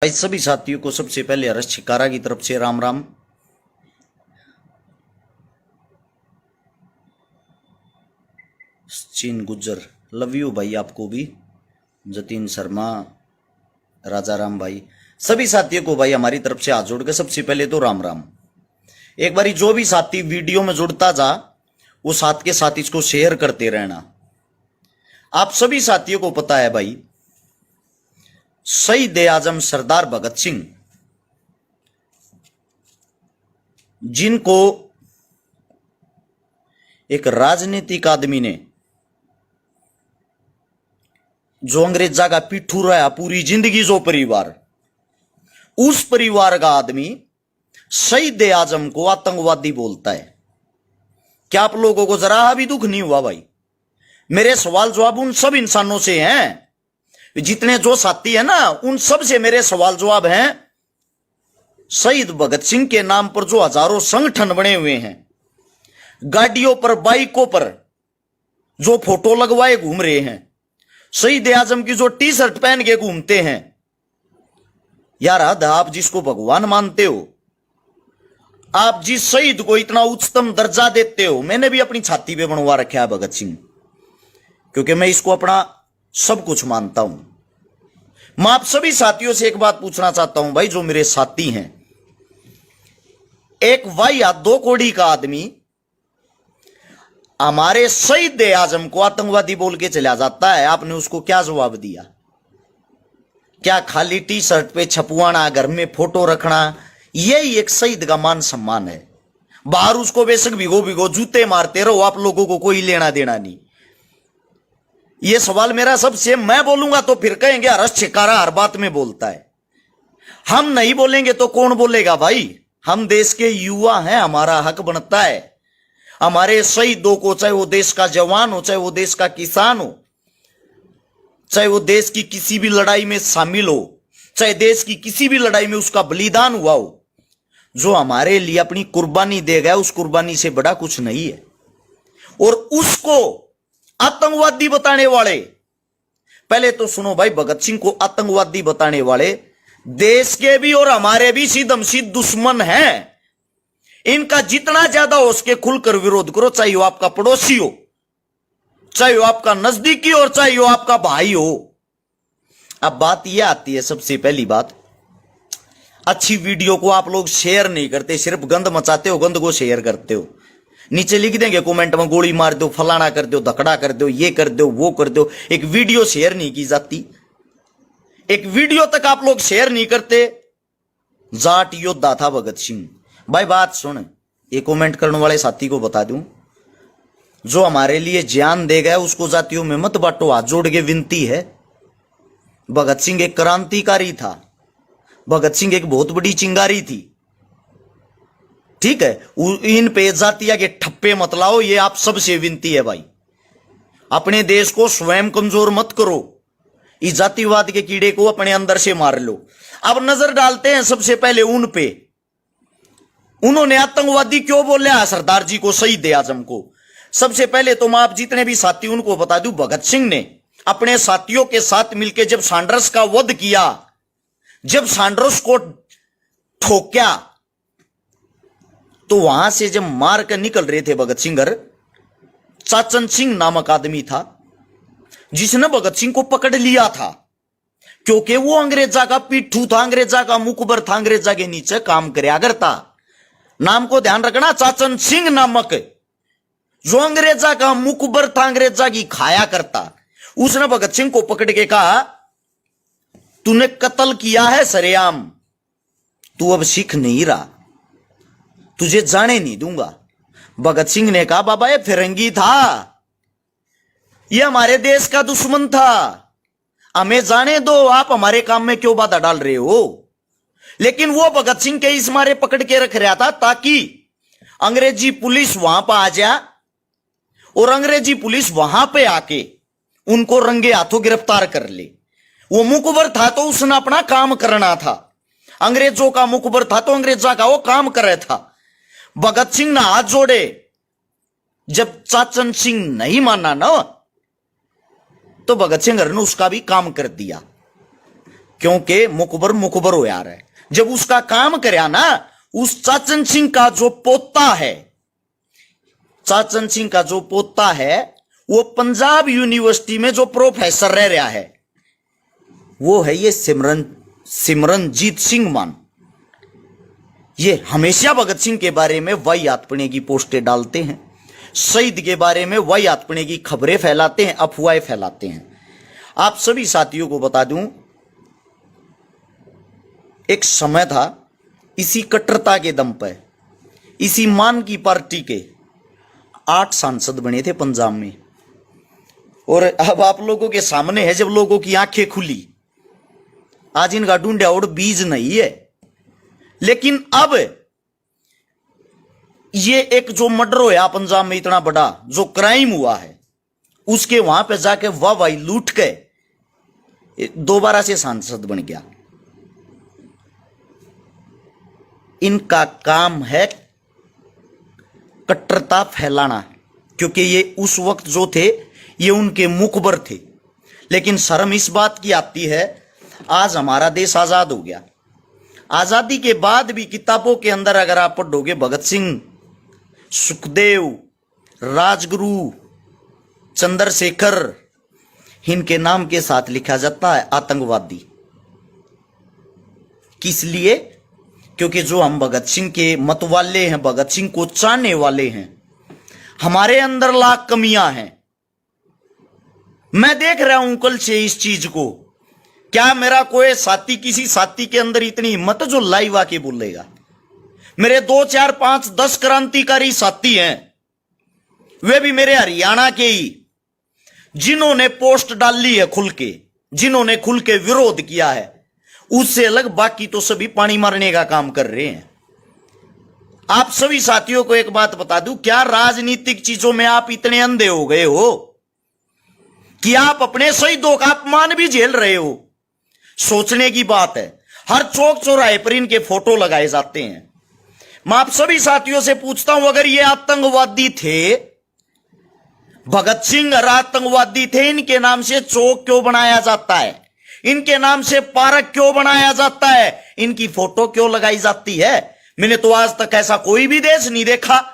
भाई सभी साथियों को सबसे पहले हर्ष छिकारा की तरफ से राम राम। चीन गुज्जर लव यू भाई, आपको भी। जतीन शर्मा, राजा राम भाई, सभी साथियों को भाई हमारी तरफ से हाथ जोड़ के सबसे पहले तो राम राम। एक बारी जो भी साथी वीडियो में जुड़ता जा वो साथ के साथ इसको शेयर करते रहना। आप सभी साथियों को पता है भाई, शहीद आजम सरदार भगत सिंह, जिनको एक राजनीतिक आदमी ने जो अंग्रेजा का पिट्ठू रहा पूरी जिंदगी, जो परिवार, उस परिवार का आदमी शहीद आजम को आतंकवादी बोलता है। क्या आप लोगों को जरा भी दुख नहीं हुआ भाई? मेरे सवाल जवाब उन सब इंसानों से हैं, जितने जो साथी है ना, उन सब से मेरे सवाल जवाब हैं। शहीद भगत सिंह के नाम पर जो हजारों संगठन बने हुए हैं, गाड़ियों पर, बाइकों पर जो फोटो लगवाए घूम रहे हैं, शहीद आजम की जो टी शर्ट पहन के घूमते हैं, यार हद, आप जिसको भगवान मानते हो, आप जिस शहीद को इतना उच्चतम दर्जा देते हो, मैंने भी अपनी छाती पे बनवा रखा है भगत सिंह, क्योंकि मैं इसको अपना सब कुछ मानता हूं। मैं आप सभी साथियों से एक बात पूछना चाहता हूं भाई, जो मेरे साथी हैं, एक वाई या दो कोड़ी का आदमी हमारे शहीद आजम को आतंकवादी बोल के चला जाता है, आपने उसको क्या जवाब दिया? क्या खाली टी शर्ट पे छपवाना, घर में फोटो रखना, यही एक शहीद का मान सम्मान है? बाहर उसको बेशक भिगो भिगो जूते मारते रहो, आप लोगों को कोई लेना देना नहीं। ये सवाल मेरा सबसे, मैं बोलूंगा तो फिर कहेंगे हर्ष छिकारा हर बात में बोलता है। हम नहीं बोलेंगे तो कौन बोलेगा भाई? हम देश के युवा हैं, हमारा हक बनता है हमारे शहीदों को, चाहे वो देश का जवान हो, चाहे वो देश का किसान हो, चाहे वो देश की किसी भी लड़ाई में शामिल हो, चाहे देश की किसी भी लड़ाई में उसका बलिदान हुआ हो, जो हमारे लिए अपनी कुर्बानी दे गया, उस कुर्बानी से बड़ा कुछ नहीं है। और उसको आतंकवादी बताने वाले, पहले तो सुनो भाई, भगत सिंह को आतंकवादी बताने वाले देश के भी और हमारे भी सीधम सीध दुश्मन हैं। इनका जितना ज्यादा हो सके खुलकर विरोध करो, चाहे वो आपका पड़ोसी हो, चाहे वो आपका नजदीकी और चाहे वो आपका भाई हो। अब बात यह आती है, सबसे पहली बात, अच्छी वीडियो को आप लोग शेयर नहीं करते, सिर्फ गंद मचाते हो, गंद को शेयर करते हो। नीचे लिख देंगे कमेंट में, गोली मार दो, फलाना कर दो, धकड़ा कर दो, ये कर दो, वो कर दो। एक वीडियो शेयर नहीं की जाती, एक वीडियो तक आप लोग शेयर नहीं करते। जाट योद्धा था भगत सिंह भाई। बात सुन, ये कमेंट करने वाले साथी को बता दूं, जो हमारे लिए जान दे गया उसको जातियों में मत बांटो, हाथ जोड़ के विनती है। भगत सिंह एक क्रांतिकारी था, भगत सिंह एक बहुत बड़ी चिंगारी थी, ठीक है? इन पे जातिया के ठप्पे मत लाओ, ये आप सबसे विनती है भाई। अपने देश को स्वयं कमजोर मत करो, इस जातिवाद के कीड़े को अपने अंदर से मार लो। अब नजर डालते हैं सबसे पहले उन पे, उन्होंने आतंकवादी क्यों बोला सरदार जी को, शहीद आजम को। सबसे पहले तो मैं आप जितने भी साथी उनको बता दूं, भगत सिंह ने अपने साथियों के साथ मिलकर जब सैंडर्स का वध किया, जब सैंडर्स को ठोक्या, तो वहां से जब मार कर निकल रहे थे भगत सिंह, चाचन सिंह नामक आदमी था जिसने भगत सिंह को पकड़ लिया था, क्योंकि वो अंग्रेजा का पिट्ठू था, अंग्रेजा का मुखबर था, अंग्रेजा के नीचे काम करया करता। नाम को ध्यान रखना, चाचन सिंह नामक, जो अंग्रेजा का मुखबर था, अंग्रेजा की खाया करता। उसने भगत सिंह को पकड़ के कहा, तूने कत्ल किया है सरेआम, तू अब सीख नहीं रहा, तुझे जाने नहीं दूंगा। भगत सिंह ने कहा, बाबा ये फिरंगी था, ये हमारे देश का दुश्मन था, हमें जाने दो, आप हमारे काम में क्यों बाधा डाल रहे हो? लेकिन वो भगत सिंह के इस मारे पकड़ के रख रहा था ताकि अंग्रेजी पुलिस वहां पर आ जाए और अंग्रेजी पुलिस वहां पे आके उनको रंगे हाथों गिरफ्तार कर ले। वो मुखबर था तो उसने अपना काम करना था, अंग्रेजों का मुखबर था तो अंग्रेजा का वो काम कर रहा था। भगत सिंह ने हाथ जोड़े, जब चाचन सिंह नहीं माना ना, तो भगत सिंह ने उसका भी काम कर दिया। क्योंकि मुकबर मुकबर हो यार है। जब उसका काम करया ना, उस चाचन सिंह का जो पोता है, चाचन सिंह का जो पोता है, वो पंजाब यूनिवर्सिटी में जो प्रोफेसर रह रहा है, वो है ये सिमरनजीत सिंह मान। ये हमेशा भगत सिंह के बारे में वही आत्मने की पोस्टें डालते हैं, शहीद के बारे में वही आत्मने की खबरें फैलाते हैं, अफवाहें फैलाते हैं। आप सभी साथियों को बता दूं, एक समय था, इसी कट्टरता के दम पर, इसी मान की पार्टी के 8 सांसद बने थे पंजाब में। और अब आप लोगों के सामने है, जब लोगों की आंखें खुली, आज इनका ढूंढा और बीज नहीं है। लेकिन अब ये एक जो मर्डर होया पंजाब में, इतना बड़ा जो क्राइम हुआ है, उसके वहां पे जाके वाह वाही लूट के दोबारा से सांसद बन गया। इनका काम है कट्टरता फैलाना, क्योंकि ये उस वक्त जो थे ये उनके मुखबर थे। लेकिन शर्म इस बात की आती है, आज हमारा देश आजाद हो गया, आजादी के बाद भी किताबों के अंदर अगर आप पढ़ोगे, भगत सिंह, सुखदेव, राजगुरु, चंद्रशेखर, इनके नाम के साथ लिखा जाता है आतंकवादी। किस लिए? क्योंकि जो हम भगत सिंह के मत वाले हैं, भगत सिंह को चाहने वाले हैं, हमारे अंदर लाख कमियां हैं। मैं देख रहा हूं कल से इस चीज को। क्या मेरा कोई साथी, किसी साथी के अंदर इतनी हिम्मत जो लाइव आके बोलेगा? मेरे 2, 4, 5, 10 क्रांतिकारी साथी हैं, वे भी मेरे हरियाणा के ही, जिन्होंने पोस्ट डाली है खुल के, जिन्होंने खुल के विरोध किया है। उससे अलग बाकी तो सभी पानी मारने का काम कर रहे हैं। आप सभी साथियों को एक बात बता दूं, क्या राजनीतिक चीजों में आप इतने अंधे हो गए हो कि आप अपने शहीदों का अपमान भी झेल रहे हो? सोचने की बात है। हर चौक चौराहे पर इनके फोटो लगाए जाते हैं। मैं आप सभी साथियों से पूछता हूं, अगर ये आतंकवादी थे, भगत सिंह आतंकवादी थे, इनके नाम से चौक क्यों बनाया जाता है? इनके नाम से पार्क क्यों बनाया जाता है? इनकी फोटो क्यों लगाई जाती है? मैंने तो आज तक ऐसा कोई भी देश नहीं देखा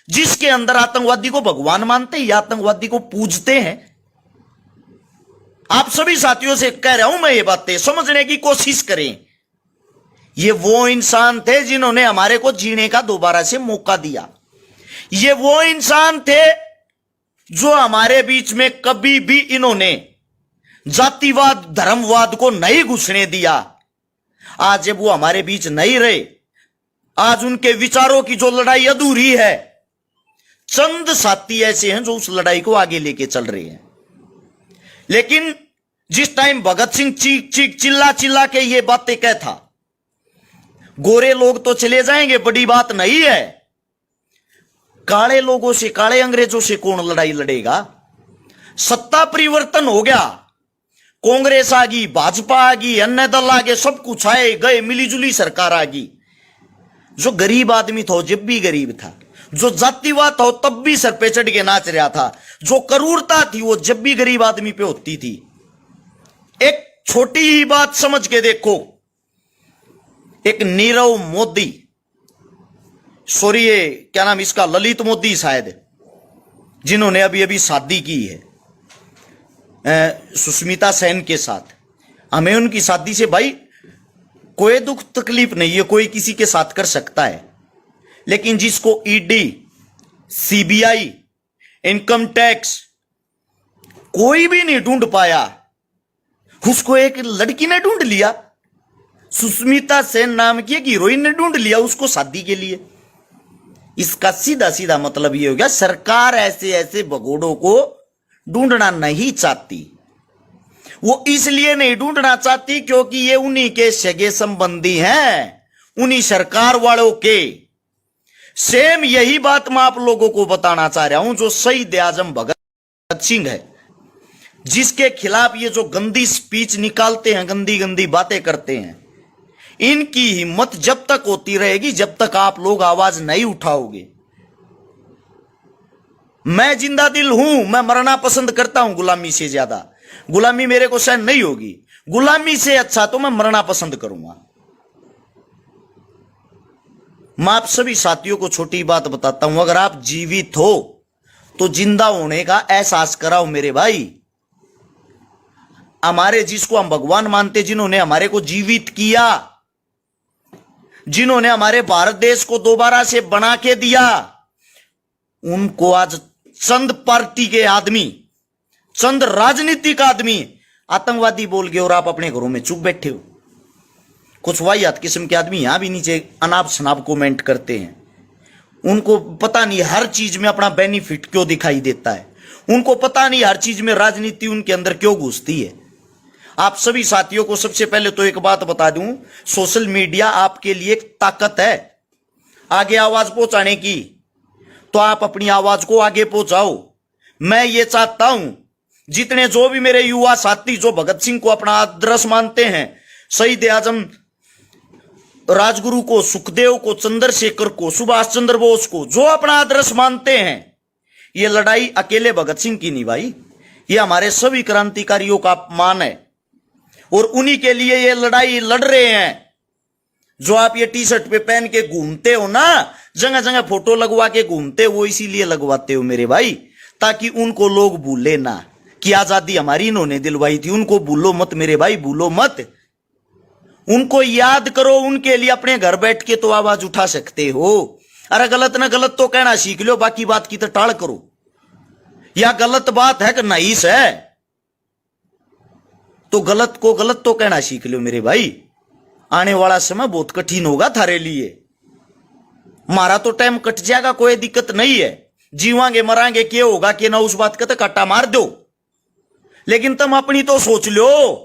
जिसके अंदर आतंकवादी को भगवान मानते या आतंकवादी को पूजते हैं। आप सभी साथियों से कह रहा हूं मैं, ये बातें समझने की कोशिश करें। ये वो इंसान थे जिन्होंने हमारे को जीने का दोबारा से मौका दिया। ये वो इंसान थे जो हमारे बीच में कभी भी इन्होंने जातिवाद, धर्मवाद को नहीं घुसने दिया। आज जब वो हमारे बीच नहीं रहे, आज उनके विचारों की जो लड़ाई अधूरी है, चंद साथी ऐसे हैं जो उस लड़ाई को आगे लेके चल रहे हैं। लेकिन जिस टाइम भगत सिंह चीख चीख चिल्ला चिल्ला के ये बातें कहता, गोरे लोग तो चले जाएंगे, बड़ी बात नहीं है, काले लोगों से, काले अंग्रेजों से कौन लड़ाई लड़ेगा? सत्ता परिवर्तन हो गया, कांग्रेस आ गई, भाजपा आ गई, अन्य दल आ गए, सब कुछ आए गए, मिलीजुली सरकार आ गई। जो गरीब आदमी था जब भी गरीब था, जो जातिवाद था तब भी सर पे चढ़ के नाच रहा था, जो क्रूरता थी वो जब भी गरीब आदमी पे होती थी। एक छोटी ही बात समझ के देखो, एक नीरव मोदी, सॉरी ये क्या नाम इसका, ललित मोदी शायद, जिन्होंने अभी अभी शादी की है सुष्मिता सेन के साथ। हमें उनकी शादी से भाई कोई दुख तकलीफ नहीं है, कोई किसी के साथ कर सकता है। लेकिन जिसको ईडी, सीबीआई, इनकम टैक्स कोई भी नहीं ढूंढ पाया, उसको एक लड़की ने ढूंढ लिया, सुष्मिता सेन नाम की एक हीरोइन ने ढूंढ लिया उसको शादी के लिए। इसका सीधा सीधा मतलब यह हो गया, सरकार ऐसे ऐसे भगोड़ों को ढूंढना नहीं चाहती। वो इसलिए नहीं ढूंढना चाहती क्योंकि ये उन्हीं के सगे संबंधी हैं, उन्हीं सरकार वालों के। सेम यही बात मैं आप लोगों को बताना चाह रहा हूं, जो शहीद आजम भगत सिंह है, जिसके खिलाफ ये जो गंदी स्पीच निकालते हैं, गंदी गंदी बातें करते हैं, इनकी हिम्मत जब तक होती रहेगी, जब तक आप लोग आवाज नहीं उठाओगे। मैं जिंदा दिल हूं, मैं मरना पसंद करता हूं गुलामी से ज्यादा। गुलामी मेरे को सहन नहीं होगी। गुलामी से अच्छा तो मैं मरना पसंद करूंगा। मैं आप सभी साथियों को छोटी बात बताता हूं, अगर आप जीवित हो तो जिंदा होने का एहसास कराओ मेरे भाई। हमारे जिसको हम भगवान मानते, जिन्होंने हमारे को जीवित किया, जिन्होंने हमारे भारत देश को दोबारा से बना के दिया, उनको आज चंद पार्टी के आदमी, चंद राजनीतिक आदमी आतंकवादी बोल गए और आप अपने घरों में चुप बैठे हो। कुछ वाहियात किस्म के आदमी यहां भी नीचे अनाप शनाप कमेंट करते हैं। उनको पता नहीं हर चीज में अपना बेनिफिट क्यों दिखाई देता है, उनको पता नहीं हर चीज में राजनीति उनके अंदर क्यों घुसती है। आप सभी साथियों को सबसे पहले तो एक बात बता दूं, सोशल मीडिया आपके लिए एक ताकत है आगे आवाज पहुंचाने की, तो आप अपनी आवाज को आगे पहुंचाओ। मैं ये चाहता हूं जितने जो भी मेरे युवा साथी जो भगत सिंह को अपना आदर्श मानते हैं, शहीद आजम राजगुरु को, सुखदेव को, चंद्रशेखर को, सुभाष चंद्र बोस को जो अपना आदर्श मानते हैं, ये लड़ाई अकेले भगत सिंह की नहीं भाई, ये हमारे सभी क्रांतिकारियों का अपमान है और उन्हीं के लिए ये लड़ाई लड़ रहे हैं। जो आप ये टी शर्ट पे पहन के घूमते हो ना, जगह जगह फोटो लगवा के घूमते हो, वो इसीलिए लगवाते हो मेरे भाई, ताकि उनको लोग भूले ना कि आजादी हमारी इन्होंने दिलवाई थी। उनको भूलो मत मेरे भाई, भूलो मत, उनको याद करो। उनके लिए अपने घर बैठ के तो आवाज उठा सकते हो। अरे गलत ना गलत तो कहना सीख लो, बाकी बात की तो टाल करो। या गलत बात है कि नाइस है तो गलत को गलत तो कहना सीख लो मेरे भाई। आने वाला समय बहुत कठिन होगा थारे लिए। मारा तो टाइम कट जाएगा, कोई दिक्कत नहीं है, जीवांगे मरांगे, क्या होगा कि ना, उस बात का तो कट्टा मार दो, लेकिन तुम अपनी तो सोच लो।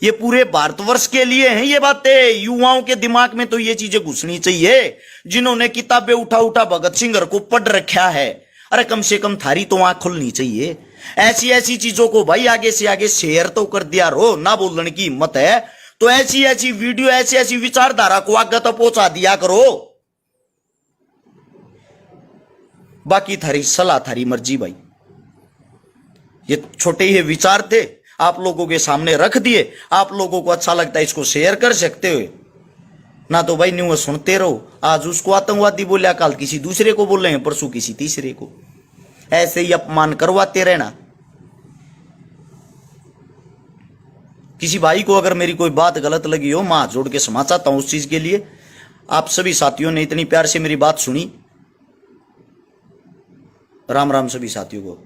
ये पूरे भारतवर्ष के लिए हैं ये बातें। युवाओं के दिमाग में तो ये चीजें घुसनी चाहिए। जिन्होंने किताबें उठा उठा भगत सिंह को पढ़ रखा है, अरे कम से कम थारी तो आंख खुलनी चाहिए। ऐसी ऐसी चीजों को भाई आगे से आगे शेयर तो कर दिया रो, ना बोलने की हिम्मत है तो ऐसी ऐसी वीडियो, ऐसी ऐसी विचारधारा को आगे तो पहुंचा दिया करो। बाकी थारी सलाह, थारी मर्जी भाई। ये छोटे ही विचार थे, आप लोगों के सामने रख दिए। आप लोगों को अच्छा लगता है इसको शेयर कर सकते हो, ना तो भाई न्यूज सुनते रहो। आज उसको आतंकवादी बोलिया, कल किसी दूसरे को बोल रहे हैं, परसों किसी तीसरे को, ऐसे ही अपमान करवाते रहना। किसी भाई को अगर मेरी कोई बात गलत लगी हो, मैं हाथ जोड़ के क्षमा चाहता हूं उस चीज के लिए। आप सभी साथियों ने इतनी प्यार से मेरी बात सुनी। राम राम सभी साथियों को।